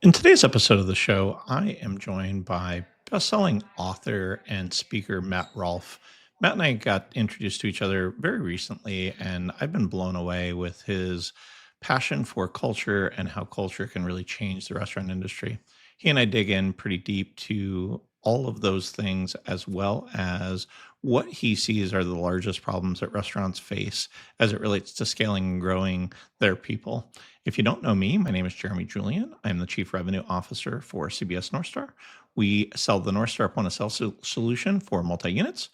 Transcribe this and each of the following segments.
In today's episode of the show, I am joined by best-selling author and speaker Matt Rolfe. Matt and I got introduced to each other very recently, and I've been blown away with his passion for culture and how culture can really change the restaurant industry. He and I dig in pretty deep to all of those things, as well as what he sees are the largest problems that restaurants face as it relates to scaling and growing their people. If you don't know me, my name is Jeremy Julian. I'm the Chief Revenue Officer for CBS North Star. We sell the North Star point of sale solution for multi units.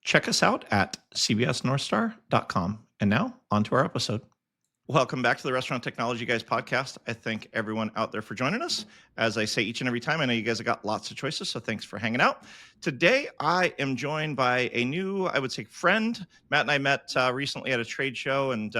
Check us out at cbsnorthstar.com. And now, on to our episode. Welcome back to the Restaurant Technology Guys podcast. I thank everyone out there for joining us. As I say each and every time, I know you guys have got lots of choices, so thanks for hanging out. Today, I am joined by a new, I would say, friend. Matt and I met recently at a trade show, and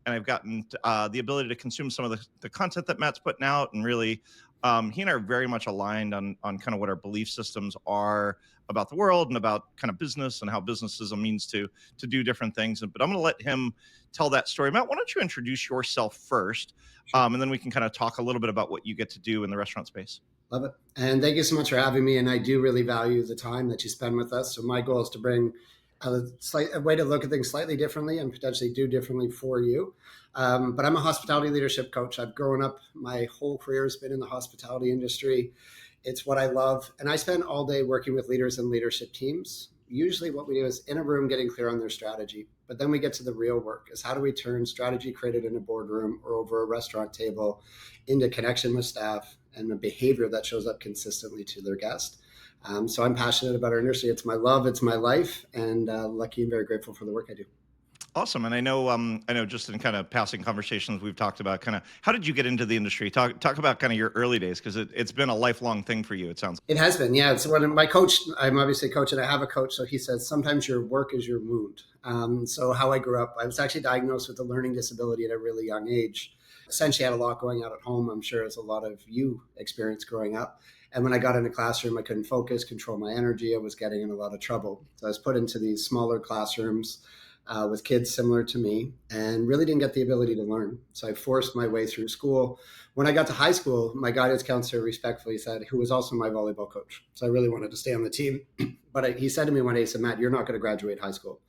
I've gotten the ability to consume some of the content that Matt's putting out, and really, he and I are very much aligned on kind of what our belief systems are about the world and about kind of business and how business is a means to do different things. But I'm going to let him tell that story. Matt, why don't you introduce yourself first, and then we can kind of talk a little bit about what you get to do in the restaurant space. Love it. And thank you so much for having me. And I do really value the time that you spend with us. So my goal is to bring a way to look at things slightly differently and potentially do differently for you. But I'm a hospitality leadership coach. I've grown up, my whole career has been in the hospitality industry. It's what I love. And I spend all day working with leaders and leadership teams. Usually what we do is in a room getting clear on their strategy. But then we get to the real work, is how do we turn strategy created in a boardroom or over a restaurant table into connection with staff and a behavior that shows up consistently to their guest. So I'm passionate about our industry. It's my love, it's my life, and lucky and very grateful for the work I do. Awesome. And I know just in kind of passing conversations, we've talked about kind of how did you get into the industry? Talk about kind of your early days, because it's been a lifelong thing for you, it sounds. It has been, yeah. It's when my coach, I'm obviously a coach and I have a coach. So he says, sometimes your work is your wound. So how I grew up, I was actually diagnosed with a learning disability at a really young age. Essentially had a lot going on at home. I'm sure as a lot of you experienced growing up. And when I got in a classroom, I couldn't focus, control my energy. I was getting in a lot of trouble. So I was put into these smaller classrooms with kids similar to me and really didn't get the ability to learn. So I forced my way through school. When I got to high school, my guidance counselor respectfully said, who was also my volleyball coach. So I really wanted to stay on the team. But he said to me one day, he said, Matt, you're not going to graduate high school.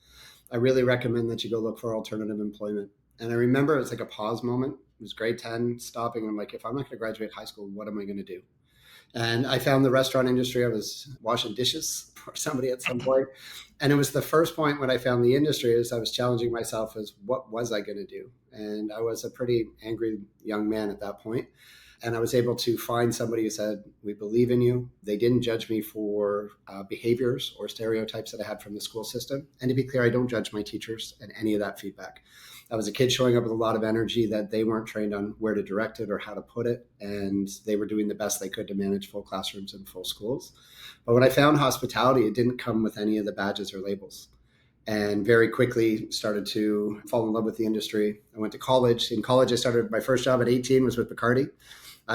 I really recommend that you go look for alternative employment. And I remember it's like a pause moment. It was grade 10, stopping. I'm like, if I'm not going to graduate high school, what am I going to do? And I found the restaurant industry. I was washing dishes for somebody at some point. And it was the first point when I found the industry is I was challenging myself as what was I going to do? And I was a pretty angry young man at that point. And I was able to find somebody who said, we believe in you. They didn't judge me for behaviors or stereotypes that I had from the school system. And to be clear, I don't judge my teachers and any of that feedback. I was a kid showing up with a lot of energy that they weren't trained on where to direct it or how to put it. And they were doing the best they could to manage full classrooms and full schools. But when I found hospitality, it didn't come with any of the badges or labels. And very quickly started to fall in love with the industry. I went to college. In college, I started my first job at 18 was with Bacardi.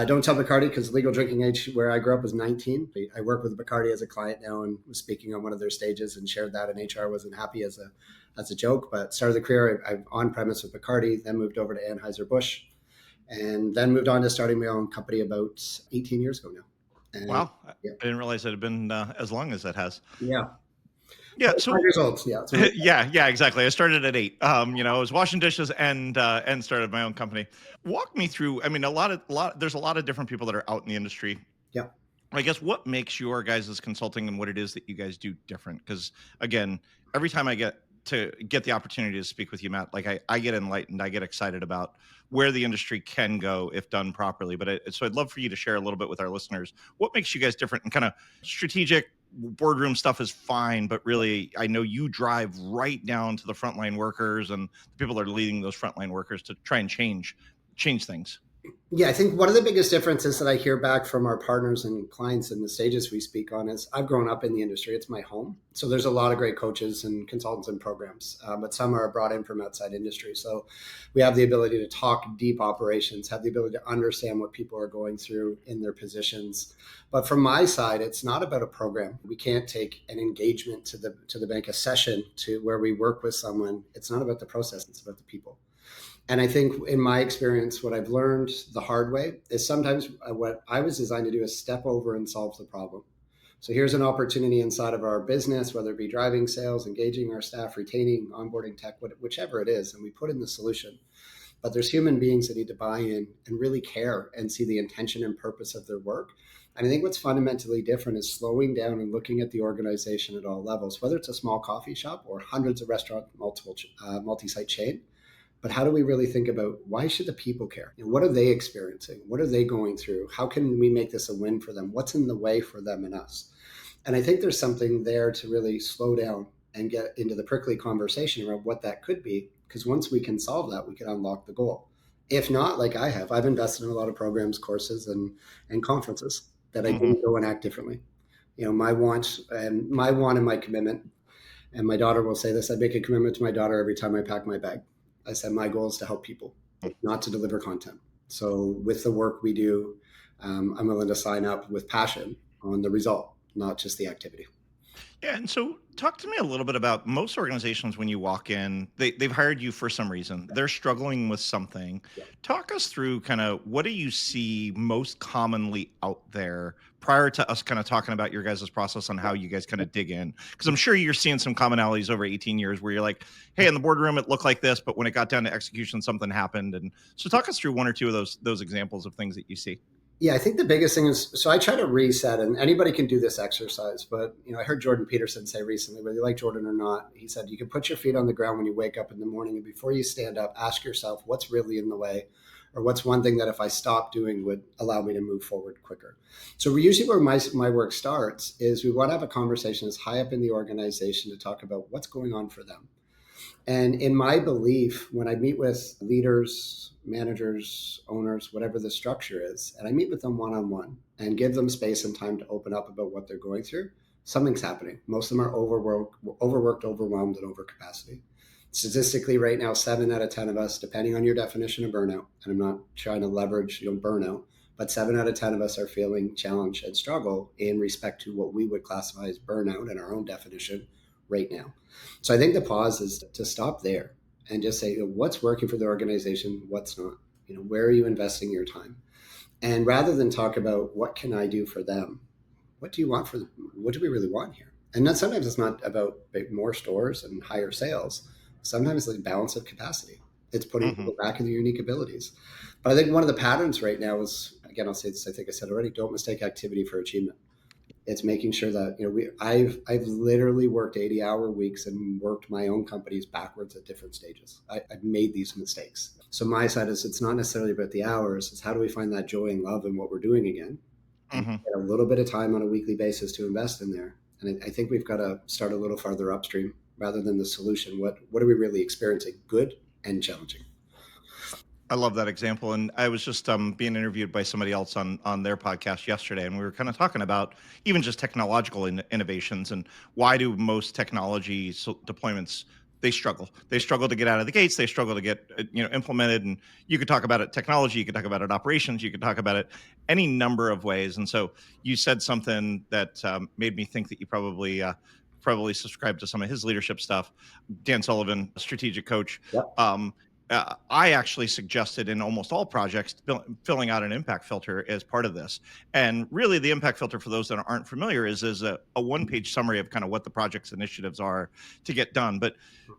Don't tell Bacardi because legal drinking age where I grew up was 19. I work with Bacardi as a client now and was speaking on one of their stages and shared that, and HR wasn't happy as a joke, but started the career I'm on premise with Bacardi, then moved over to Anheuser-Busch, and then moved on to starting my own company about 18 years ago now. And, wow. Yeah. I didn't realize it had been as long as that has. Yeah. Yeah. So 5 years old. Yeah. yeah, exactly. I started at 8. I was washing dishes and started my own company. Walk me through. I mean, there's a lot of different people that are out in the industry. Yeah. I guess what makes your guys' consulting and what it is that you guys do different? Because again, every time I get the opportunity to speak with you, Matt, like I get enlightened, I get excited about where the industry can go if done properly. But so I'd love for you to share a little bit with our listeners. What makes you guys different? And kind of strategic boardroom stuff is fine, but really, I know you drive right down to the frontline workers and the people that are leading those frontline workers to try and change things. Yeah, I think one of the biggest differences that I hear back from our partners and clients in the stages we speak on is I've grown up in the industry. It's my home. So there's a lot of great coaches and consultants and programs, but some are brought in from outside industry. So we have the ability to talk deep operations, have the ability to understand what people are going through in their positions. But from my side, it's not about a program. We can't take an engagement to the bank, a session to where we work with someone. It's not about the process. It's about the people. And I think in my experience, what I've learned the hard way is sometimes what I was designed to do is step over and solve the problem. So here's an opportunity inside of our business, whether it be driving sales, engaging our staff, retaining, onboarding tech, whichever it is, and we put in the solution. But there's human beings that need to buy in and really care and see the intention and purpose of their work. And I think what's fundamentally different is slowing down and looking at the organization at all levels, whether it's a small coffee shop or hundreds of restaurants, multi-site chain. But how do we really think about why should the people care? What are they experiencing? What are they going through? How can we make this a win for them? What's in the way for them and us? And I think there's something there to really slow down and get into the prickly conversation around what that could be. Because once we can solve that, we can unlock the goal. If not, like I've invested in a lot of programs, courses, and conferences that I Hmm. didn't go and act differently. My want and my commitment, and my daughter will say this, I make a commitment to my daughter every time I pack my bag. I said, my goal is to help people, not to deliver content. So with the work we do, I'm willing to sign up with passion on the result, not just the activity. Yeah, and so talk to me a little bit about most organizations when you walk in, they've hired you for some reason. They're struggling with something. Yeah. Talk us through kind of what do you see most commonly out there prior to us kind of talking about your guys' process on how you guys kind of dig in. Because I'm sure you're seeing some commonalities over 18 years where you're like, hey, in the boardroom it looked like this, but when it got down to execution, something happened. And so talk us through one or two of those examples of things that you see. Yeah, I think the biggest thing is so I try to reset, and anybody can do this exercise. But I heard Jordan Peterson say recently, whether you like Jordan or not, he said you can put your feet on the ground when you wake up in the morning, and before you stand up, ask yourself what's really in the way, or what's one thing that if I stop doing would allow me to move forward quicker. So we usually where my work starts is we want to have a conversation as high up in the organization to talk about what's going on for them. And in my belief, when I meet with leaders, managers, owners, whatever the structure is, and I meet with them one on one and give them space and time to open up about what they're going through, something's happening. Most of them are overworked, overwhelmed, and overcapacity. Statistically, right now, 7 out of 10 of us, depending on your definition of burnout, and I'm not trying to leverage burnout, but 7 out of 10 of us are feeling challenge and struggle in respect to what we would classify as burnout in our own definition right now. So I think the pause is to stop there and just say, what's working for the organization, what's not. Where are you investing your time? And rather than talk about what can I do for them, what do you want for them? What do we really want here? And then sometimes it's not about more stores and higher sales. Sometimes it's like balance of capacity. It's putting Hmm. people back in their unique abilities. But I think one of the patterns right now is, again, I'll say this, I think I said already, don't mistake activity for achievement. It's making sure that I've literally worked 80-hour weeks and worked my own companies backwards at different stages. I've made these mistakes. So my side is it's not necessarily about the hours. It's how do we find that joy and love in what we're doing again, and Hmm. get a little bit of time on a weekly basis to invest in there. And I think we've got to start a little farther upstream rather than the solution. What are we really experiencing? Good and challenging. I love that example. And I was just being interviewed by somebody else on their podcast yesterday, and we were kind of talking about even just technological innovations and why do most technology deployments they struggle. They struggle to get out of the gates. They struggle to get implemented. And you could talk about it technology. You could talk about it operations. You could talk about it any number of ways. And so you said something that made me think that you probably subscribe to some of his leadership stuff. Dan Sullivan, strategic coach. Yep. Um, I actually suggested in almost all projects filling out an impact filter as part of this. And really, the impact filter, for those that aren't familiar, is a one-page summary of kind of what the project's initiatives are to get done. But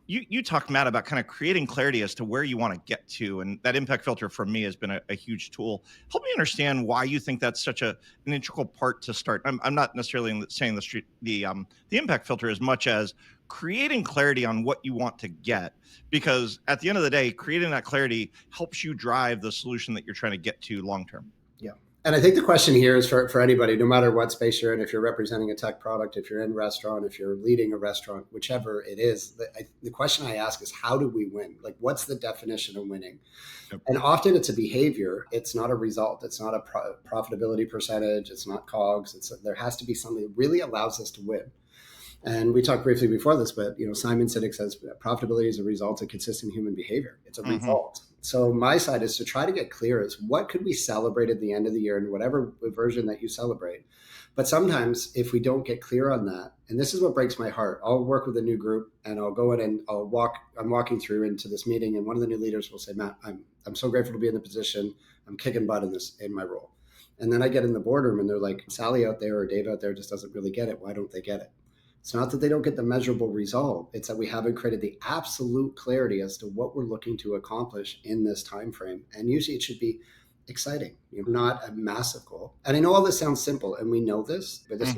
you talked, Matt, about kind of creating clarity as to where you want to get to, and that impact filter for me has been a huge tool. Help me understand why you think that's such an integral part to start. I'm not necessarily saying the impact filter as much as creating clarity on what you want to get, because at the end of the day, creating that clarity helps you drive the solution that you're trying to get to long term. Yeah. And I think the question here is for anybody, no matter what space you're in, if you're representing a tech product, if you're in restaurant, if you're leading a restaurant, whichever it is, the question I ask is, how do we win? Like, what's the definition of winning? Yep. And often it's a behavior. It's not a result. It's not a profitability percentage. It's not COGS. There has to be something that really allows us to win. And we talked briefly before this, but Simon Sinek says profitability is a result of consistent human behavior. It's a Mm-hmm. result. So my side is to try to get clear as what could we celebrate at the end of the year in whatever version that you celebrate. But sometimes if we don't get clear on that, and this is what breaks my heart, I'll work with a new group and I'll go in and I'm walking through into this meeting and one of the new leaders will say, Matt, I'm so grateful to be in the position. I'm kicking butt in my role. And then I get in the boardroom and they're like, Sally out there or Dave out there just doesn't really get it. Why don't they get it? It's not that they don't get the measurable result. It's that we haven't created the absolute clarity as to what we're looking to accomplish in this time frame. And usually it should be exciting, not a massive goal. And I know all this sounds simple and we know this, but this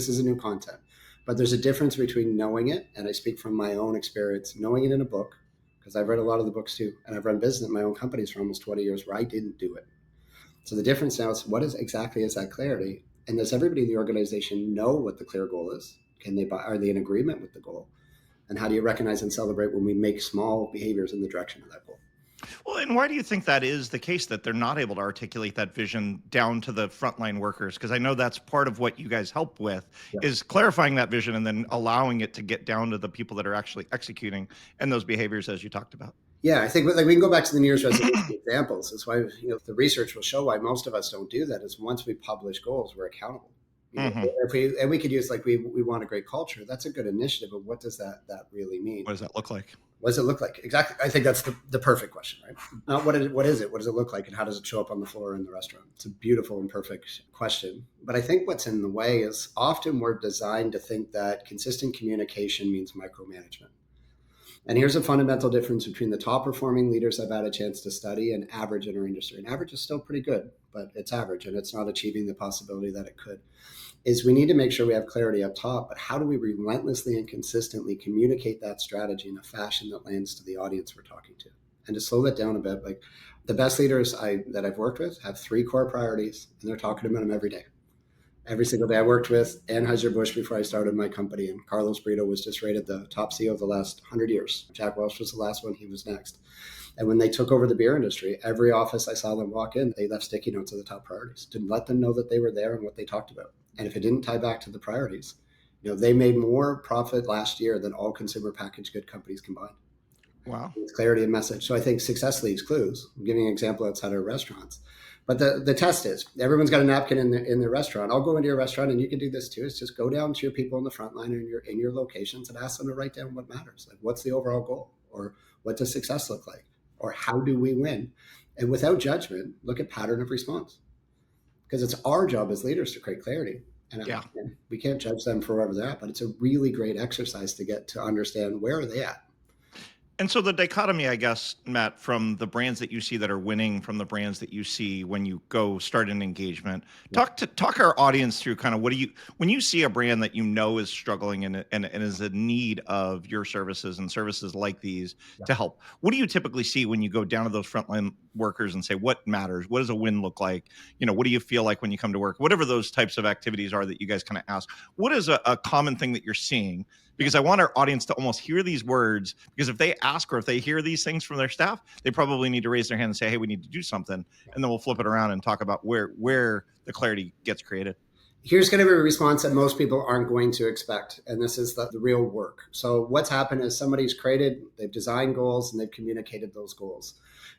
is a new content. But there's a difference between knowing it, and I speak from my own experience, knowing it in a book, because I've read a lot of the books too. And I've run business in my own companies for almost 20 years where I didn't do it. So the difference now is what is exactly is that clarity? And does everybody in the organization know what the clear goal is? Are they in agreement with the goal? And how do you recognize and celebrate when we make small behaviors in the direction of that goal? Well, and why do you think that is the case, that they're not able to articulate that vision down to the frontline workers? Because I know that's part of what you guys help with, Yeah. is clarifying that vision and then allowing it to get down to the people that are actually executing and those behaviors as you talked about. Yeah, I think we can go back to the New Year's resolution examples. That's why the research will show why most of us don't do that. Is once we publish goals, we're accountable. If we could use we want a great culture. That's a good initiative, but what does that really mean? What does that look like? What does it look like? Exactly. I think that's the perfect question, right? Not what is it? What does it look like, and how does it show up on the floor in the restaurant? It's a beautiful and perfect question. But I think what's in the way is often we're designed to think that consistent communication means micromanagement. And here's a fundamental difference between the top performing leaders I've had a chance to study and average in our industry. And average is still pretty good, but it's average and it's not achieving the possibility that it could. Is we need to make sure we have clarity up top, but how do we relentlessly and consistently communicate that strategy in a fashion that lands to the audience we're talking to? And to slow that down a bit, like the best leaders that I've worked with have 3 core priorities and they're talking about them every day. Every single day. I worked with Anheuser-Busch before I started my company, and Carlos Brito was just rated the top CEO of the last 100 years. Jack Welch was the last one. He was next. And when they took over the beer industry, every office I saw them walk in, they left sticky notes of the top priorities to let them know that they were there and what they talked about. And if it didn't tie back to the priorities, they made more profit last year than all consumer packaged good companies combined. Wow. With clarity and message. So I think success leaves clues. I'm giving an example outside of restaurants. But the test is everyone's got a napkin in their restaurant. I'll go into your restaurant and you can do this too. It's just go down to your people in the front line in your locations and ask them to write down what matters. Like what's the overall goal, or what does success look like, or how do we win? And without judgment, look at pattern of response, because it's our job as leaders to create clarity. And we can't judge them for wherever they're at, but it's a really great exercise to get to understand where are they at. And so the dichotomy, I guess, Matt, from the brands that you see that are winning from the brands that you see when you go start an engagement, talk our audience through kind of when you see a brand that is struggling and is in need of your services and services like these to help. What do you typically see when you go down to those frontline workers and say, what matters? What does a win look like? What do you feel like when you come to work? Whatever those types of activities are that you guys kind of ask, what is a common thing that you're seeing? Because I want our audience to almost hear these words, because if they ask or if they hear these things from their staff, they probably need to raise their hand and say, hey, we need to do something. And then we'll flip it around and talk about where the clarity gets created. Here's going to be a response that most people aren't going to expect. And this is the real work. So what's happened is they've designed goals and they've communicated those goals.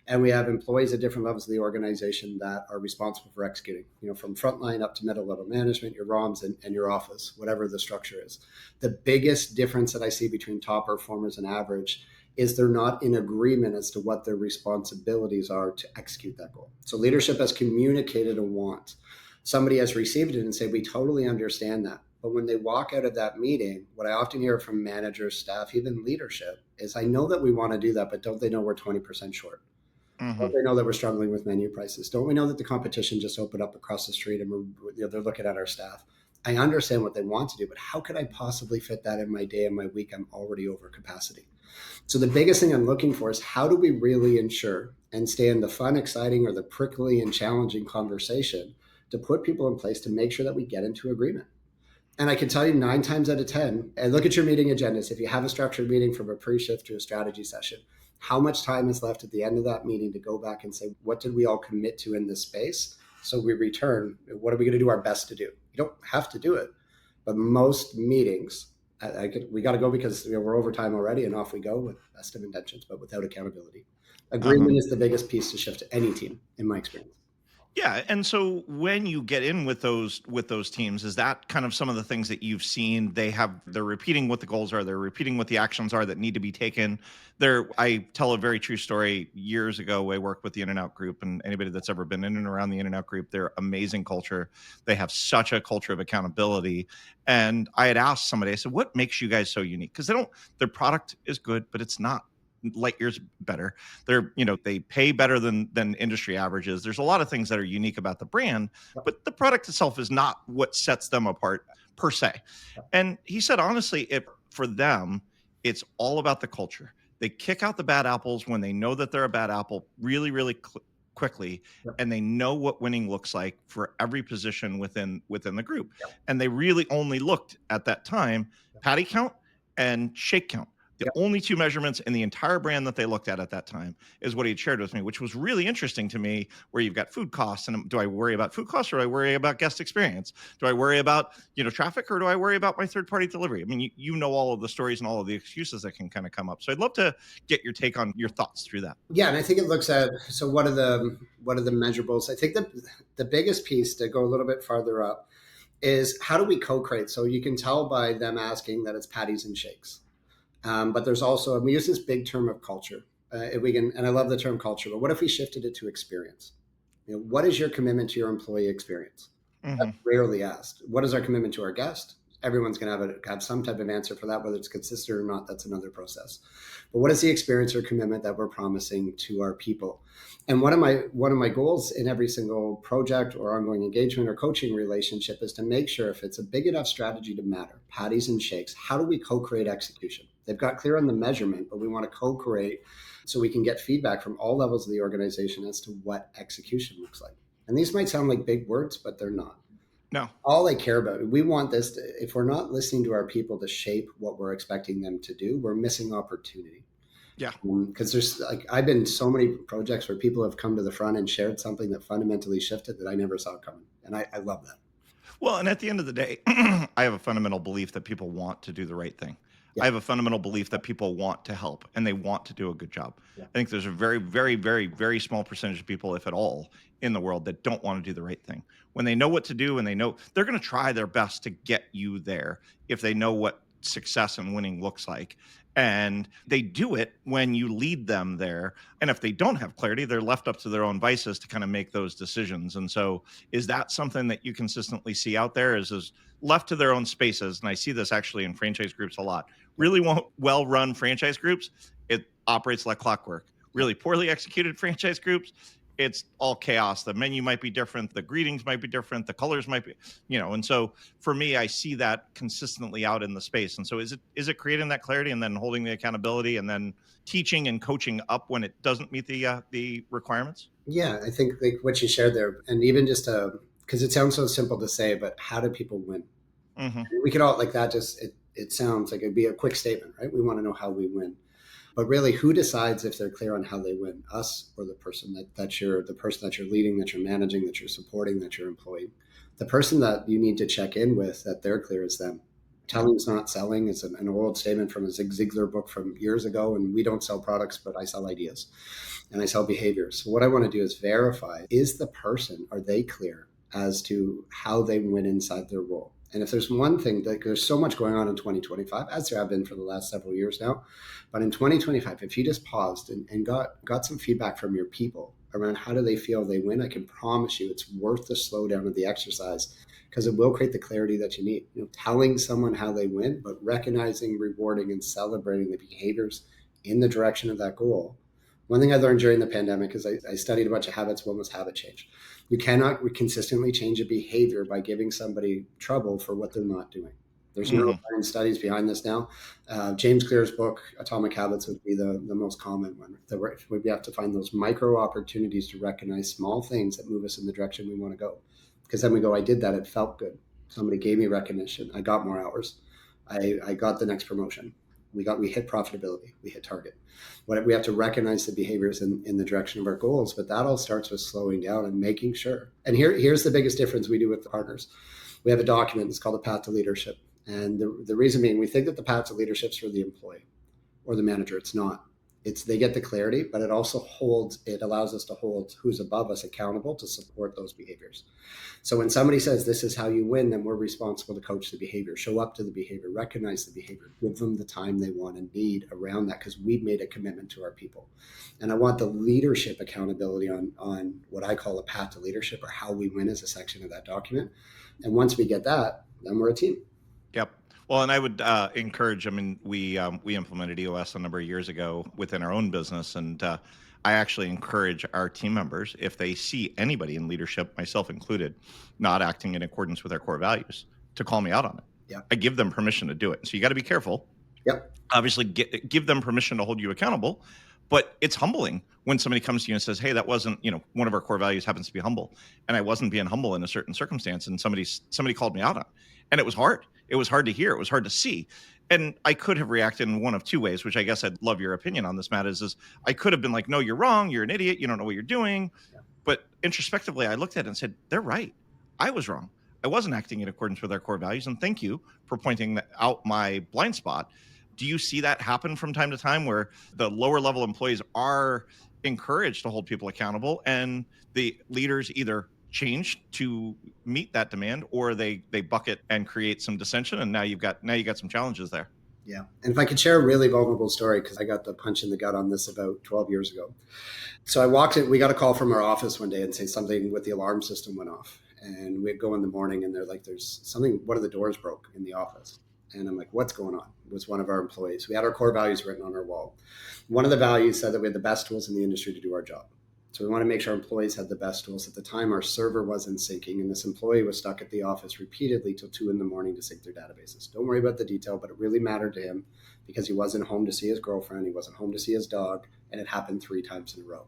And we have employees at different levels of the organization that are responsible for executing, from frontline up to middle level management, your ROMs and your office, whatever the structure is. The biggest difference that I see between top performers and average is they're not in agreement as to what their responsibilities are to execute that goal. So leadership has communicated a want. Somebody has received it and say, we totally understand that. But when they walk out of that meeting, what I often hear from managers, staff, even leadership, is I know that we want to do that, but don't they know we're 20% short? Mm-hmm. Don't they know that we're struggling with menu prices? Don't we know that the competition just opened up across the street and they're looking at our staff? I understand what they want to do, but how could I possibly fit that in my day and my week? I'm already over capacity. So the biggest thing I'm looking for is how do we really ensure and stay in the fun, exciting, or the prickly and challenging conversation to put people in place to make sure that we get into agreement. And I can tell you 9 times out of 10, and look at your meeting agendas. If you have a structured meeting from a pre-shift to a strategy session, how much time is left at the end of that meeting to go back and say, what did we all commit to in this space? So we return, what are we going to do our best to do? You don't have to do it. But most meetings, we got to go because we're over time already and off we go with best of intentions, but without accountability. Uh-huh. Agreement is the biggest piece to shift any team, in my experience. Yeah, and so when you get in with those teams, is that kind of some of the things that you've seen? They're repeating what the goals are, they're repeating what the actions are that need to be taken. I tell a very true story. Years ago, I worked with the In and Out group, and anybody that's ever been in and around the In and Out group, they're amazing culture. They have such a culture of accountability. And I had asked somebody, I said, "What makes you guys so unique?" Because their product is good, but it's not light years better. They pay better than industry averages. There's a lot of things that are unique about the brand, but the product itself is not what sets them apart per se. And he said, honestly, if for them, it's all about the culture. They kick out the bad apples when they know that they're a bad apple really, really quickly, Yep. and they know what winning looks like for every position within the group. Yep. And they really only looked at that time patty count and shake count. The Yep. only two measurements in the entire brand that they looked at that time is what he had shared with me, which was really interesting to me. Where you've got food costs, and do I worry about food costs, or do I worry about guest experience? Do I worry about traffic, or do I worry about my third party delivery? I mean, you know all of the stories and all of the excuses that can kind of come up. So I'd love to get your take on your thoughts through that. Yeah, and I think it looks at, so what are the measurables? I think the biggest piece to go a little bit farther up is how do we co-create? So you can tell by them asking that it's patties and shakes. But there's also, and we use this big term of culture. If we can, and I love the term culture, but what if we shifted it to experience? What is your commitment to your employee experience? That's Hmm. rarely asked. What is our commitment to our guest? Everyone's going to have some type of answer for that, whether it's consistent or not. That's another process. But what is the experience or commitment that we're promising to our people? And one of my goals in every single project or ongoing engagement or coaching relationship is to make sure if it's a big enough strategy to matter, patties and shakes, how do we co-create execution? They've got clear on the measurement, but we want to co-create so we can get feedback from all levels of the organization as to what execution looks like. And these might sound like big words, but they're not. No. All I care about, we want this to, if we're not listening to our people to shape what we're expecting them to do, we're missing opportunity. Yeah. Because there's like, I've been so many projects where people have come to the front and shared something that fundamentally shifted that I never saw coming. And I love that. Well, and at the end of the day, I have a fundamental belief that people want to do the right thing. Yeah. I have a fundamental belief that people want to help and they want to do a good job. Yeah. I think there's a very, very, very, very small percentage of people, if at all, in the world that don't want to do the right thing. When they know what to do and they know they're going to try their best to get you there if they know what success and winning looks like. And they do it when you lead them there. And if they don't have clarity, they're left up to their own vices to kind of make those decisions. And so, is that something that you consistently see out there? Is left to their own spaces? And I see this actually in franchise groups a lot. Really well run franchise groups, it operates like clockwork. Really poorly executed franchise groups, it's all chaos. The menu might be different, the greetings might be different, the colors might be, and so for me, I see that consistently out in the space. And so is it creating that clarity and then holding the accountability and then teaching and coaching up when it doesn't meet the requirements? Yeah, I think like what you shared there, and even just because it sounds so simple to say, but how do people win? Mm-hmm. We could all like that. Just it sounds like it'd be a quick statement, right? We want to know how we win, but really, who decides if they're clear on how they win? Us or the person the person that you're leading, that you're managing, that you're supporting, that you're employing. The person that you need to check in with that they're clear is them. Yeah. Telling is not selling. It's an old statement from a Zig Ziglar book from years ago. And we don't sell products, but I sell ideas and I sell behaviors. So what I want to do is verify, is the person, are they clear as to how they win inside their role? And if there's one thing, like there's so much going on in 2025, as there have been for the last several years now, but in 2025, if you just paused and got some feedback from your people around how do they feel they win, I can promise you it's worth the slowdown of the exercise because it will create the clarity that you need. Telling someone how they win, but recognizing, rewarding, and celebrating the behaviors in the direction of that goal. One thing I learned during the pandemic is I studied a bunch of habits. One was habit change. You cannot consistently change a behavior by giving somebody trouble for what they're not doing. There's Mm-hmm. no studies behind this now. James Clear's book, Atomic Habits, would be the most common one. We have to find those micro opportunities to recognize small things that move us in the direction we want to go. Because then we go, I did that. It felt good. Somebody gave me recognition. I got more hours. I got the next promotion. We hit profitability. We hit target. We have to recognize the behaviors in the direction of our goals, but that all starts with slowing down and making sure. And here's the biggest difference we do with the partners. We have a document. It's called the Path to Leadership. And the reason being, we think that the path to leadership is for the employee or the manager. It's not. It's they get the clarity, but it allows us to hold who's above us accountable to support those behaviors. So when somebody says this is how you win, then we're responsible to coach the behavior, show up to the behavior, recognize the behavior, give them the time they want and need around that, because we've made a commitment to our people. And I want the leadership accountability on what I call a path to leadership, or how we win, as a section of that document. And once we get that, then we're a team. Yep. Well, and I would encourage. I mean, we implemented EOS a number of years ago within our own business, and I actually encourage our team members, if they see anybody in leadership, myself included, not acting in accordance with our core values, to call me out on it. Yeah. I give them permission to do it. So you got to be careful. Yep. Obviously, give them permission to hold you accountable. But it's humbling when somebody comes to you and says, "Hey, that wasn't, one of our core values happens to be humble, and I wasn't being humble in a certain circumstance, and somebody called me out on it, and it was hard. It was hard to hear. It was hard to see." And I could have reacted in one of two ways, which I guess I'd love your opinion on this, Matt. Is I could have been like, "No, you're wrong. You're an idiot. You don't know what you're doing." Yeah. But introspectively, I looked at it and said, "They're right. I was wrong. I wasn't acting in accordance with our core values, and thank you for pointing out my blind spot." Do you see that happen from time to time, where the lower level employees are encouraged to hold people accountable, and the leaders either change to meet that demand, or they bucket and create some dissension, and now you got some challenges there? Yeah. And if I could share a really vulnerable story, because I got the punch in the gut on this about 12 years ago. So I walked in, we got a call from our office one day and say something with the alarm system went off. And we'd go in the morning and they're like, there's something, one of the doors broke in the office. And I'm like, what's going on? It was one of our employees. We had our core values written on our wall. One of the values said that we had the best tools in the industry to do our job. So we want to make sure our employees had the best tools. At the time, our server wasn't syncing, and this employee was stuck at the office repeatedly till 2 a.m. to sync their databases. Don't worry about the detail, but it really mattered to him because he wasn't home to see his girlfriend, he wasn't home to see his dog, and it happened 3 times in a row.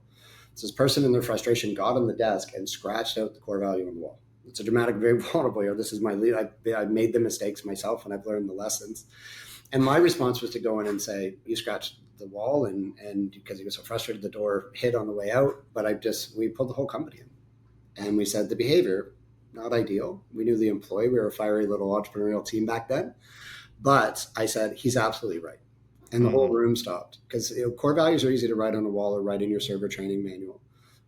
So this person, in their frustration, got on the desk and scratched out the core value on the wall. It's a dramatic, very vulnerable. This is my lead. I've made the mistakes myself, and I've learned the lessons. And my response was to go in and say, "You scratched the wall," and because he was so frustrated, the door hit on the way out. But we pulled the whole company in, and we said the behavior not ideal. We knew the employee. We were a fiery little entrepreneurial team back then. But I said he's absolutely right, and the whole room stopped, because core values are easy to write on a wall or write in your server training manual,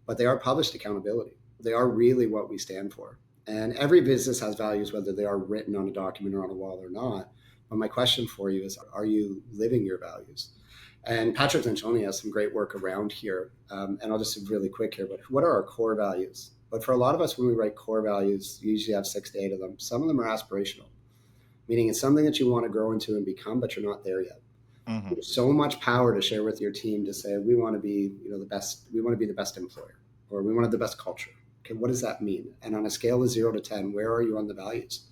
but they are published accountability. They are really what we stand for. And every business has values, whether they are written on a document or on a wall or not. But my question for you is, are you living your values? And Patrick Lencioni has some great work around here. And I'll just be really quick here, but what are our core values? But for a lot of us, when we write core values, you usually have 6 to 8 of them. Some of them are aspirational, meaning it's something that you want to grow into and become, but you're not there yet. Mm-hmm. There's so much power to share with your team to say, we want to be, the best, we want to be the best employer, or we want to have the best culture. Okay, what does that mean? And on a scale of 0 to 10, where are you on the values?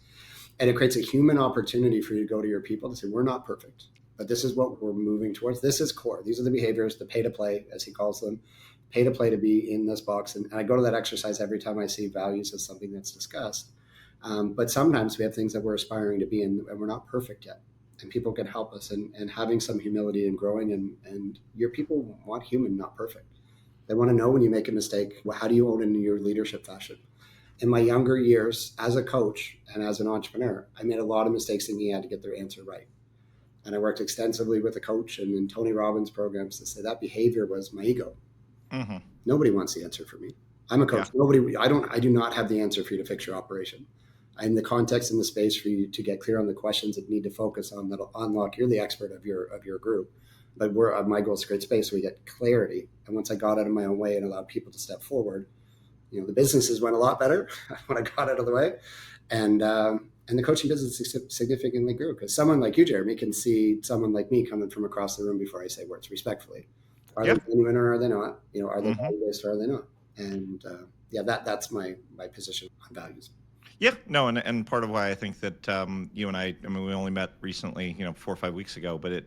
And it creates a human opportunity for you to go to your people to say, we're not perfect, but this is what we're moving towards. This is core. These are the behaviors, the pay to play, as he calls them, pay to play to be in this box. And I go to that exercise every time I see values as something that's discussed. But sometimes we have things that we're aspiring to be in, and we're not perfect yet. And people can help us, and having some humility and growing. And your people want human, not perfect. They want to know when you make a mistake, how do you own it in your leadership fashion? In my younger years as a coach and as an entrepreneur, I made a lot of mistakes thinking I had to get their answer right. And I worked extensively with a coach and in Tony Robbins programs to say that behavior was my ego. Mm-hmm. Nobody wants the answer for me. I'm a coach. Yeah. I do not have the answer for you to fix your operation. I'm the context and the space for you to get clear on the questions that you need to focus on that'll unlock. You're the expert of your group. But my goal is to create space so we get clarity. And once I got out of my own way and allowed people to step forward, the businesses went a lot better when I got out of the way, and the coaching business significantly grew, because someone like you, Jeremy, can see someone like me coming from across the room before I say words respectfully. Are they genuine or are they not? Are they value based or are they not? And that's my position on values. Yeah, no, and part of why I think that you and I mean, we only met recently, 4 or 5 weeks ago, but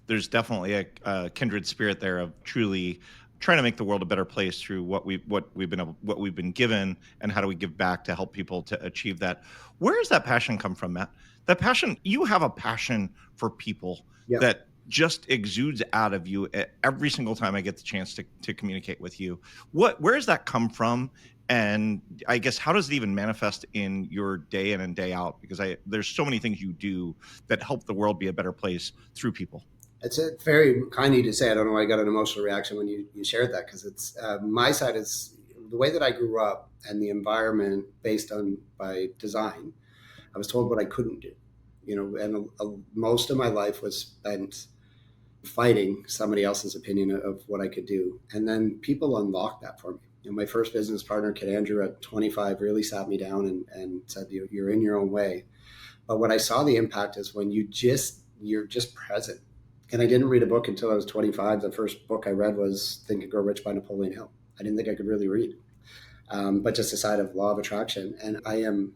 there's definitely a kindred spirit there of truly trying to make the world a better place through what we've been given, and how do we give back to help people to achieve that. Where does that passion come from, Matt? That passion, you have a passion for people Yep. that just exudes out of you every single time I get the chance to communicate with you. Where does that come from? And I guess, how does it even manifest in your day in and day out? Because there's so many things you do that help the world be a better place through people. It's a very kind of you to say. I don't know why I got an emotional reaction when you shared that, because it's my side is the way that I grew up and the environment based on by design. I was told what I couldn't do, and most of my life was spent fighting somebody else's opinion of what I could do. And then people unlocked that for me. My first business partner, Kid Andrew, at 25, really sat me down and said, "You're in your own way." But what I saw the impact is when you're just present. And I didn't read a book until I was 25. The first book I read was Think and Grow Rich by Napoleon Hill. I didn't think I could really read, but just the side of law of attraction. And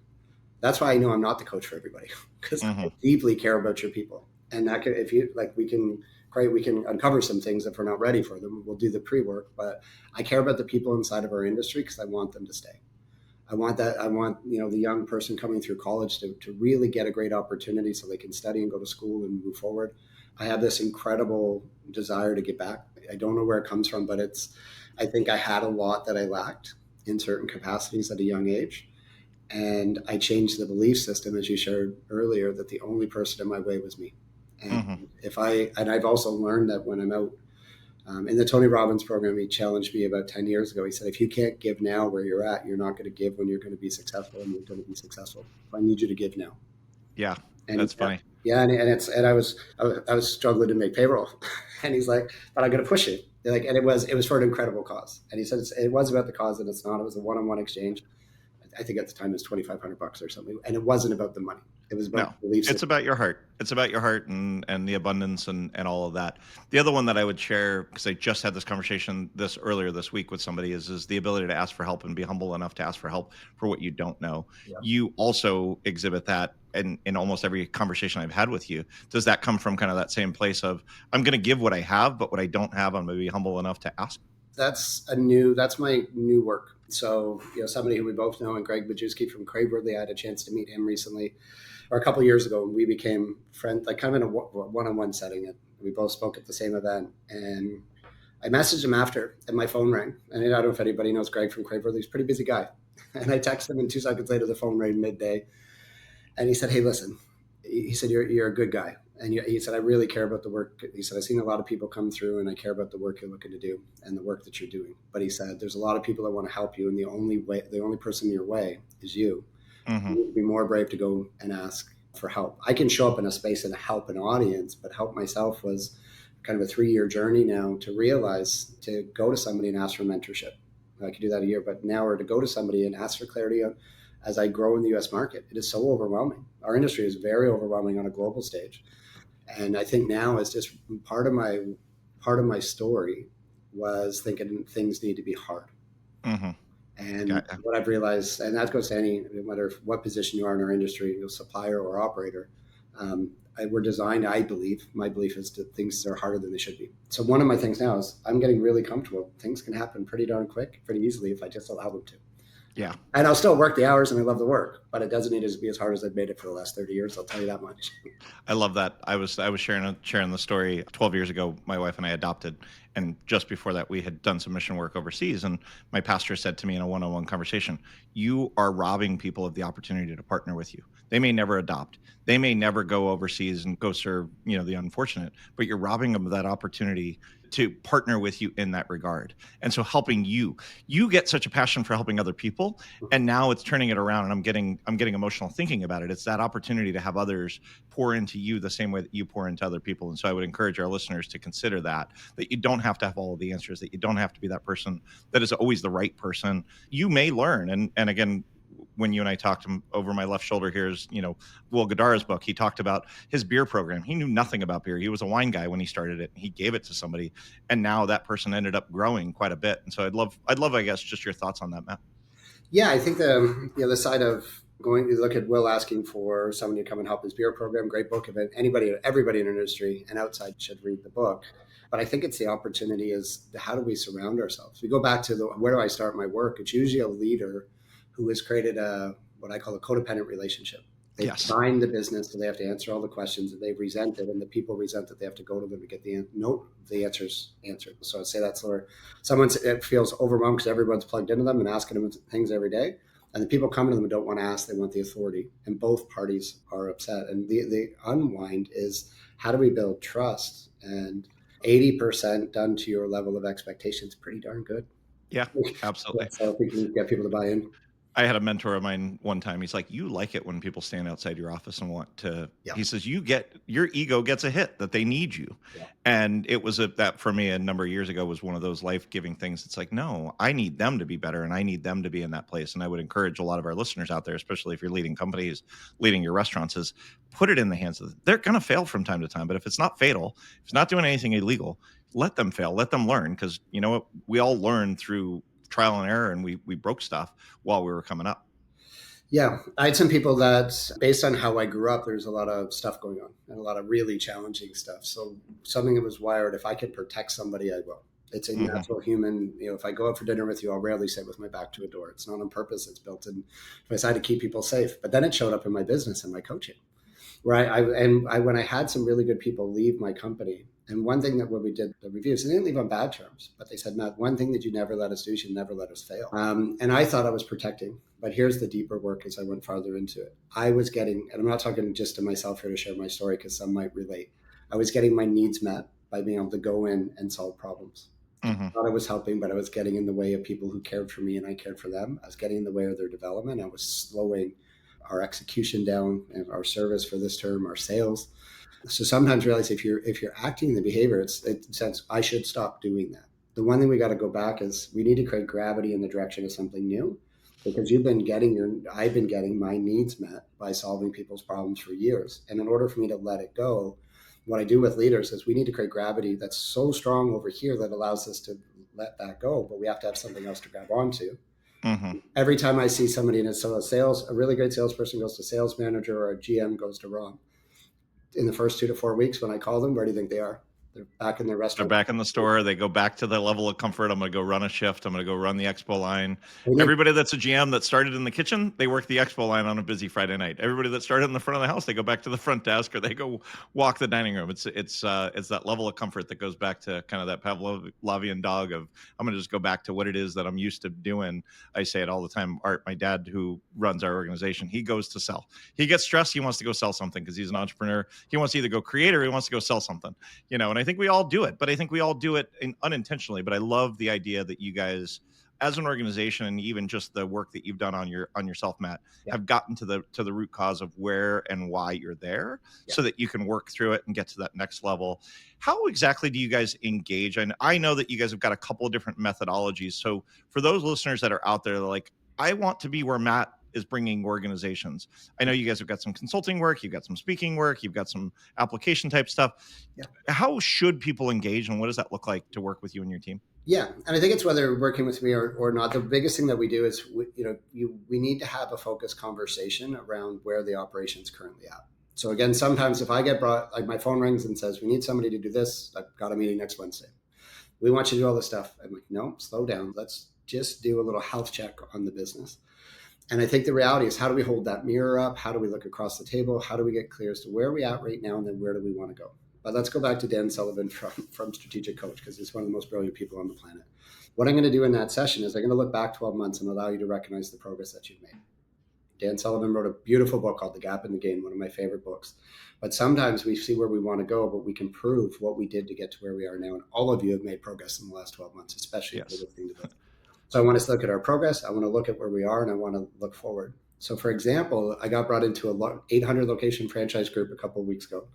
that's why I know I'm not the coach for everybody, because I Hmm. deeply care about your people. And that could, if you like, we can uncover some things if we're not ready for them. We'll do the pre work, but I care about the people inside of our industry because I want them to stay. I want, the young person coming through college to really get a great opportunity so they can study and go to school and move forward. I have this incredible desire to get back. I don't know where it comes from, but I think I had a lot that I lacked in certain capacities at a young age. And I changed the belief system, as you shared earlier, that the only person in my way was me. And Hmm. and I've also learned that when I'm out in the Tony Robbins program, he challenged me about 10 years ago. He said, if you can't give now where you're at, you're not going to give when you're going to be successful, and you're going to be successful. So I need you to give now. Yeah, And he that's said, funny. yeah. And I was struggling to make payroll. And he's like, but I'm going to push it. Like, and it was for an incredible cause. And he said, it was about the cause, and it's not. It was a one-on-one exchange. I think at the time it was $2,500 or something. And it wasn't about the money. It was about No, the belief it's system. about your heart. It's about your heart and the abundance and all of that. The other one that I would share, because I just had this conversation this earlier this week with somebody, is the ability to ask for help and be humble enough to ask for help for what you don't know. Yeah. You also exhibit that in almost every conversation I've had with you. Does that come from kind of that same place of I'm going to give what I have, but what I don't have, I'm going to be humble enough to ask? That's my new work. So, somebody who we both know, and Greg Bajewski from Craveworthy, I had a chance to meet him recently, or a couple of years ago, and we became friends, like kind of in a one-on-one setting. And we both spoke at the same event, and I messaged him after, and my phone rang. And I don't know if anybody knows Greg from Craveworthy. He's a pretty busy guy. And I texted him, and 2 seconds later, the phone rang midday, and he said, "Hey, listen," he said, "You're a good guy." And he said, "I really care about the work." He said, "I've seen a lot of people come through, and I care about the work you're looking to do and the work that you're doing." But he said, "There's a lot of people that want to help you, and the only person in your way is you. Hmm. You need to be more brave to go and ask for help." I can show up in a space and help an audience, but help myself was kind of a 3-year journey now to realize to go to somebody and ask for mentorship. I could do that a year, but now or to go to somebody and ask for clarity on as I grow in the US market. It is so overwhelming. Our industry is very overwhelming on a global stage. And I think now is just part of my story was thinking things need to be hard. Hmm. And Got ya. what I've realized, and that goes to any, no matter what position you are in our industry, supplier or operator, we're designed, I believe, my belief is that things are harder than they should be. So one of my things now is I'm getting really comfortable. Things can happen pretty darn quick, pretty easily if I just allow them to. Yeah. And I'll still work the hours and I love the work, but it doesn't need to be as hard as I've made it for the last 30 years. I'll tell you that much. I love that. I was sharing the story 12 years ago. My wife and I adopted, and just before that, we had done some mission work overseas. And my pastor said to me in a one-on-one conversation, "You are robbing people of the opportunity to partner with you. They may never adopt. They may never go overseas and go serve, the unfortunate, but you're robbing them of that opportunity to partner with you in that regard." And so, helping you get such a passion for helping other people, and now it's turning it around. And I'm getting emotional thinking about it. It's that opportunity to have others pour into you the same way that you pour into other people. And so I would encourage our listeners to consider that you don't have to have all of the answers, that you don't have to be that person that is always the right person. You may learn. And again, when you and I talked over my left shoulder here is, Will Gadara's book. He talked about his beer program. He knew nothing about beer. He was a wine guy when he started it. He gave it to somebody, and now that person ended up growing quite a bit. And so I'd love, I guess, just your thoughts on that, Matt. Yeah, I think the other side of going, you look at Will asking for someone to come and help his beer program. Great book of it. Everybody in the industry and outside should read the book. But I think it's the opportunity is how do we surround ourselves? We go back to where do I start my work? It's usually a leader who has created a what I call a codependent relationship. They've Yes. designed the business, so they have to answer all the questions, and they resent it, and the people resent that they have to go to them to get the answers answered. So I'd say that's where someone feels overwhelmed because everyone's plugged into them and asking them things every day. And the people coming to them don't want to ask, they want the authority. And both parties are upset. And the unwind is, how do we build trust? And 80% done to your level of expectation is pretty darn good. Yeah, Yeah, absolutely. so if we can get people to buy in. I had a mentor of mine one time. He's like, "You like it when people stand outside your office and want to." Yeah. He says, "You get your ego gets a hit that they need you," Yeah. and it was that for me a number of years ago was one of those life giving things. It's like, no, I need them to be better, and I need them to be in that place. And I would encourage a lot of our listeners out there, especially if you're leading companies, leading your restaurants, is put it in the hands of. They're going to fail from time to time, but if it's not fatal, if it's not doing anything illegal, let them fail, let them learn, because you know what, we all learn through trial and error, and we broke stuff while we were coming up. Yeah, I had some people that, based on how I grew up, there's a lot of stuff going on and a lot of really challenging stuff. So something that was wired, if I can protect somebody, I will. It's a Hmm. natural human. If I go out for dinner with you, I'll rarely sit with my back to a door. It's not on purpose. It's built in. I decided to keep people safe, but then it showed up in my business and my coaching. Right. When I had some really good people leave my company, and one thing that when we did the reviews, they didn't leave on bad terms, but they said, Matt, one thing that you never let us do is you never let us fail. And I thought I was protecting, but here's the deeper work as I went farther into it. I was getting, and I'm not talking just to myself here to share my story because some might relate. I was getting my needs met by being able to go in and solve problems. I Hmm. thought I was helping, but I was getting in the way of people who cared for me and I cared for them. I was getting in the way of their development. I was slowing our execution down and our service for this term, our sales. So sometimes realize if you're acting the behavior, it says I should stop doing that. The one thing we got to go back is we need to create gravity in the direction of something new, because I've been getting my needs met by solving people's problems for years. And in order for me to let it go, what I do with leaders is we need to create gravity that's so strong over here that allows us to let that go, but we have to have something else to grab onto. Hmm. Every time I see somebody in a really great salesperson goes to sales manager or a GM goes to Ron, in the first 2 to 4 weeks when I call them, where do you think they are? They're back in their They're restaurant. back in the store. They go back to the level of comfort. I'm going to go run a shift. I'm going to go run the expo line. They need, Everybody that's a GM that started in the kitchen, they work the expo line on a busy Friday night. Everybody that started in the front of the house, they go back to the front desk or they go walk the dining room. It's that level of comfort that goes back to kind of that Pavlovian dog of, I'm going to just go back to what it is that I'm used to doing. I say it all the time. Art, my dad, who runs our organization, he goes to sell. He gets stressed. He wants to go sell something because he's an entrepreneur. He wants to either go create or he wants to go sell something, and I think we all do it, but I think we all do it unintentionally. But I love the idea that you guys, as an organization, and even just the work that you've done on yourself, Matt, yeah, have gotten to the root cause of where and why you're there, yeah, so that you can work through it and get to that next level. How exactly do you guys engage? And I know that you guys have got a couple of different methodologies. So for those listeners that are out there, they're like, I want to be where Matt is bringing organizations. I know you guys have got some consulting work, you've got some speaking work, you've got some application type stuff. yeah. How should people engage, and what does that look like to work with you and your team? Yeah, and I think it's whether working with me or not. The biggest thing that we do is we need to have a focused conversation around where the operation's currently at. So again, sometimes if I get brought, like my phone rings and says we need somebody to do this, I've got a meeting next Wednesday. We want you to do all this stuff. I'm like, no, slow down. Let's just do a little health check on the business. And I think the reality is, how do we hold that mirror up? How do we look across the table? How do we get clear as to where are we at right now, and then where do we want to go? But let's go back to Dan Sullivan from Strategic Coach, because he's one of the most brilliant people on the planet. What I'm going to do in that session is I'm going to look back 12 months and allow you to recognize the progress that you've made. Dan Sullivan wrote a beautiful book called The Gap in the Gain, one of my favorite books. But sometimes we see where we want to go, but we can prove what we did to get to where we are now. And all of you have made progress in the last 12 months, especially if you're Yes. listening to this. So I want us to look at our progress. I want to look at where we are, and I want to look forward. So, for example, I got brought into a 800 location franchise group a couple of weeks ago.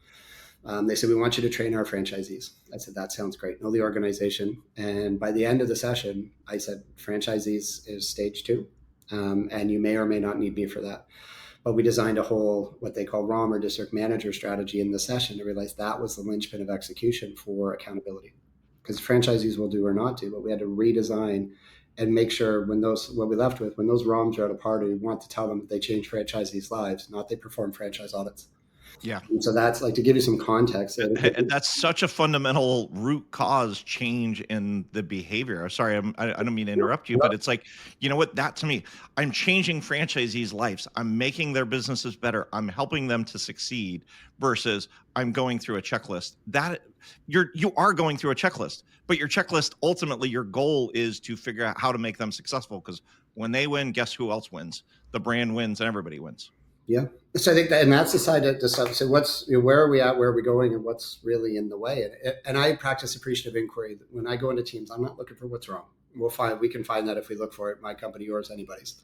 They said, we want you to train our franchisees. I said, that sounds great. Know the organization. And by the end of the session, I said, franchisees is stage 2. And you may or may not need me for that. But we designed a whole, what they call ROM or district manager strategy in the session to realize that was the linchpin of execution for accountability. Because franchisees will do or not do, but we had to redesign and make sure what we left with, when those ROMs are at a party, we want to tell them that they change franchisees' lives, not they perform franchise audits. Yeah. And so that's like, to give you some context. And that's such a fundamental root cause change in the behavior. Sorry, I don't mean to interrupt you, but it's like, you know what? That to me, I'm changing franchisees' lives. I'm making their businesses better. I'm helping them to succeed versus I'm going through a checklist. That you are going through a checklist, but your checklist ultimately your goal is to figure out how to make them successful because When they win, guess who else wins? The brand wins and everybody wins. Yeah. So I think that, and that's the side that decide. So what's, where are we at? Where are we going? And what's really in the way? And I practice appreciative inquiry. When I go into teams, I'm not looking for what's wrong. We can find that if we look for it, my company, yours, anybody's.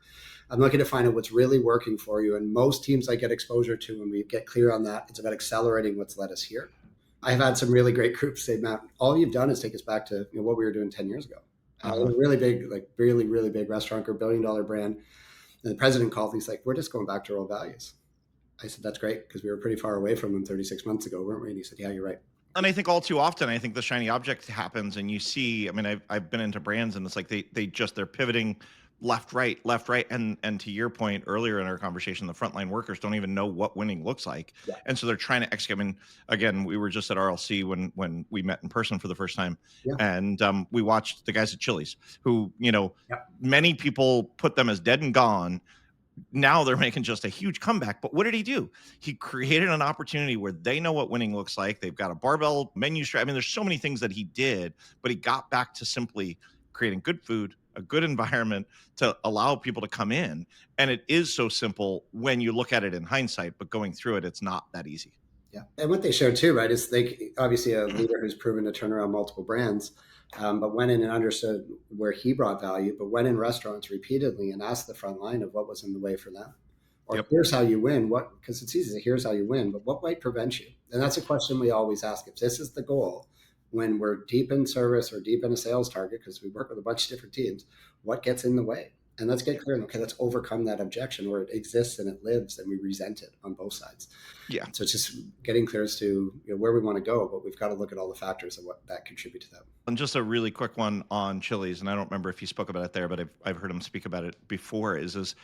I'm looking to find out what's really working for you. And most teams I get exposure to, when we get clear on that, it's about accelerating what's led us here. I've had some really great groups say, Matt, all you've done is take us back to what we were doing 10 years ago. A really big, like really, really big restaurant or $1 billion brand. And the president called. He's like, "We're just going back to our old values." I said, "That's great," because we were pretty far away from them 36 months ago, weren't we? And he said, "Yeah, you're right." And I think all too often, I think the shiny object happens, and you see. I mean, I've been into brands, and it's like they're pivoting left, right, and to your point earlier in our conversation, the frontline workers don't even know what winning looks like, Yeah. and so they're trying to execute. I mean, again, we were just at RLC when we met in person for the first time, Yeah. and we watched the guys at Chili's, who Yeah. many people put them as dead and gone. Now they're making just a huge comeback. But what did he do? He created an opportunity where they know what winning looks like. They've got a barbell menu strategy. I mean, there's so many things that he did, but he got back to simply creating good food, a good environment to allow people to come in. And it is so simple when you look at it in hindsight, but going through it, it's not that easy. Yeah. And what they showed too, right, is they obviously a leader who's proven to turn around multiple brands, but went in and understood where he brought value, but went in restaurants repeatedly and asked the front line of what was in the way for them. Or Yep. here's how you win. What, because it's easy to here's how you win, but what might prevent you? And that's a question we always ask. If this is the goal, when we're deep in service or deep in a sales target, because we work with a bunch of different teams, what gets in the way? And let's get clear. Okay, let's overcome that objection, or it exists and it lives, and we resent it on both sides. Yeah. So it's just getting clear as to where we want to go, but we've got to look at all the factors of what that contribute to that. And just a really quick one on Chili's, and I don't remember if he spoke about it there, but I've heard him speak about it before. Is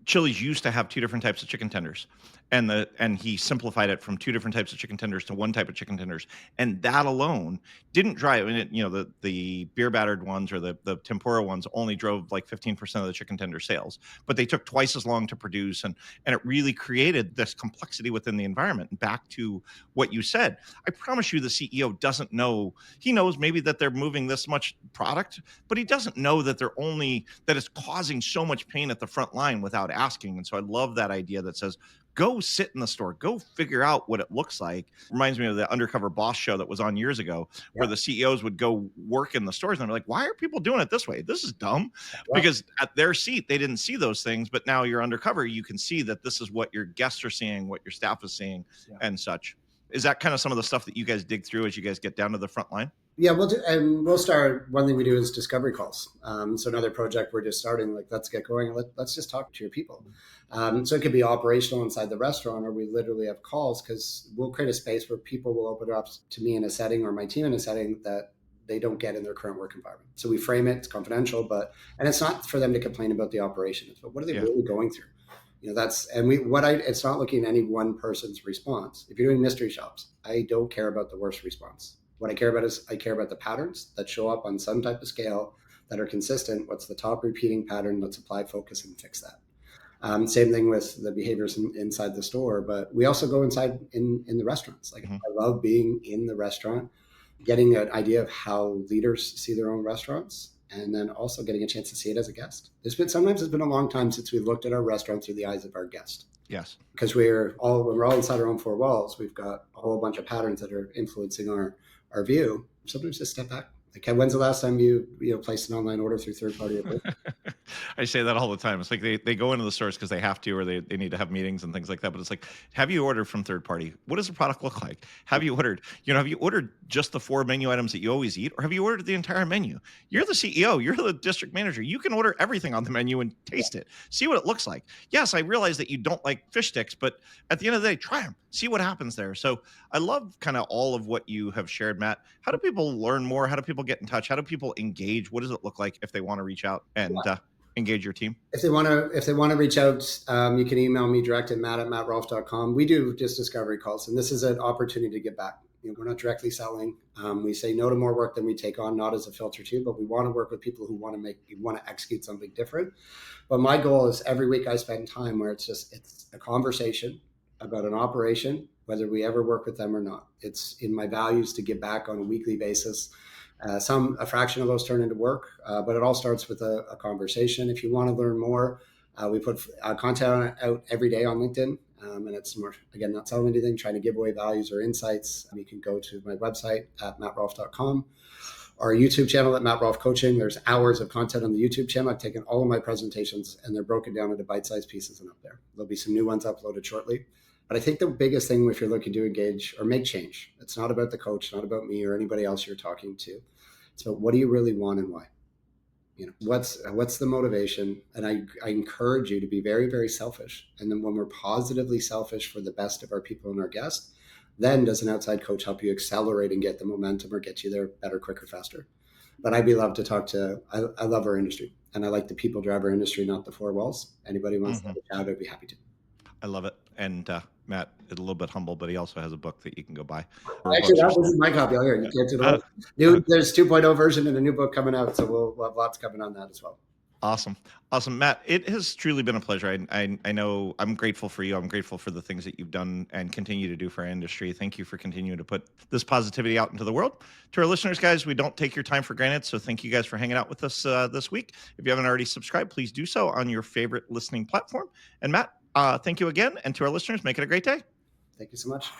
Chili's used to have two different types of chicken tenders, and he simplified it from two different types of chicken tenders to one type of chicken tenders, and that alone didn't drive. I mean, the beer battered ones or the tempura ones only drove like 15% of the chicken tender sales, but they took twice as long to produce, and it really created this complexity within the environment. And back to what you said, I promise you, the CEO doesn't know. He knows maybe that they're moving this much product, but he doesn't know that that it's causing so much pain at the front line without asking. And so I love that idea that says, go sit in the store, go figure out what it looks like. Reminds me of the Undercover Boss show that was on years ago, where the CEOs would go work in the stores and they're like, why are people doing it this way? This is dumb. Because at their seat, they didn't see those things, but now you're undercover. You can see that this is what your guests are seeing, what your staff is seeing, and such. Is that kind of some of the stuff that you guys dig through as you guys get down to the front line? Yeah, we'll do, and we'll start. One thing we do is discovery calls. So another project we're just starting, like let's get going. Let's just talk to your people. So it could be operational inside the restaurant, or we literally have calls, because we'll create a space where people will open up to me in a setting or my team in a setting that they don't get in their current work environment. So we frame it, it's confidential, and it's not for them to complain about the operation. But what are they really going through? It's not looking at any one person's response. If you're doing mystery shops, I don't care about the worst response. What I care about is I care about the patterns that show up on some type of scale that are consistent. What's the top repeating pattern? Let's apply focus and fix that. Same thing with the behaviors inside the store, but we also go inside in the restaurants. Like I love being in the restaurant, getting an idea of how leaders see their own restaurants, and then also getting a chance to see it as a guest. Sometimes it's been a long time since we looked at our restaurant through the eyes of our guest. Yes. Because when we're all inside our own four walls, we've got a whole bunch of patterns that are influencing our view. Sometimes just step back. Like, when's the last time you placed an online order through third party? I say that all the time. It's like they go into the stores because they have to, or they need to have meetings and things like that. But it's like, have you ordered from third party? What does the product look like? Have you ordered just the 4 menu items that you always eat, or have you ordered the entire menu? You're the CEO, you're the district manager. You can order everything on the menu and taste it. See what it looks like. Yes, I realize that you don't like fish sticks, but at the end of the day, try them. See what happens there. So I love kind of all of what you have shared, Matt. How do people learn more? How do people get in touch? How do people engage? What does it look like if they want to reach out and engage your team? If they want to reach out, you can email me direct at matt@mattrolfe.com. We do just discovery calls, and this is an opportunity to get back. We're not directly selling. We say no to more work than we take on, not as a filter too, but we want to work with people who want to execute something different. But my goal is every week I spend time where it's a conversation about an operation, whether we ever work with them or not. It's in my values to give back on a weekly basis. A fraction of those turn into work, but it all starts with a conversation. If you want to learn more, we put content out every day on LinkedIn. And it's more, again, not selling anything, trying to give away values or insights. You can go to my website at mattrolfe.com, our YouTube channel at Matt Rolfe Coaching. There's hours of content on the YouTube channel. I've taken all of my presentations and they're broken down into bite-sized pieces and up there. There'll be some new ones uploaded shortly. But I think the biggest thing, if you're looking to engage or make change, it's not about the coach, not about me or anybody else you're talking to. It's about what do you really want and why? What's the motivation? And I encourage you to be very, very selfish. And then when we're positively selfish for the best of our people and our guests, then does an outside coach help you accelerate and get the momentum or get you there better, quicker, faster? But I'd be loved to talk to. I love our industry, and I like the people drive our industry, not the four walls. Anybody wants to have a chat, I'd be happy to. I love it. And Matt is a little bit humble, but he also has a book that you can go buy. Actually, this is my copy. Here, you can't do the new. There's 2.0 version and a new book coming out, so we'll have lots coming on that as well. Awesome. Matt, it has truly been a pleasure. I know I'm grateful for you. I'm grateful for the things that you've done and continue to do for our industry. Thank you for continuing to put this positivity out into the world. To our listeners, guys, we don't take your time for granted. So thank you guys for hanging out with us this week. If you haven't already subscribed, please do so on your favorite listening platform. And Matt, thank you again. And to our listeners, make it a great day. Thank you so much.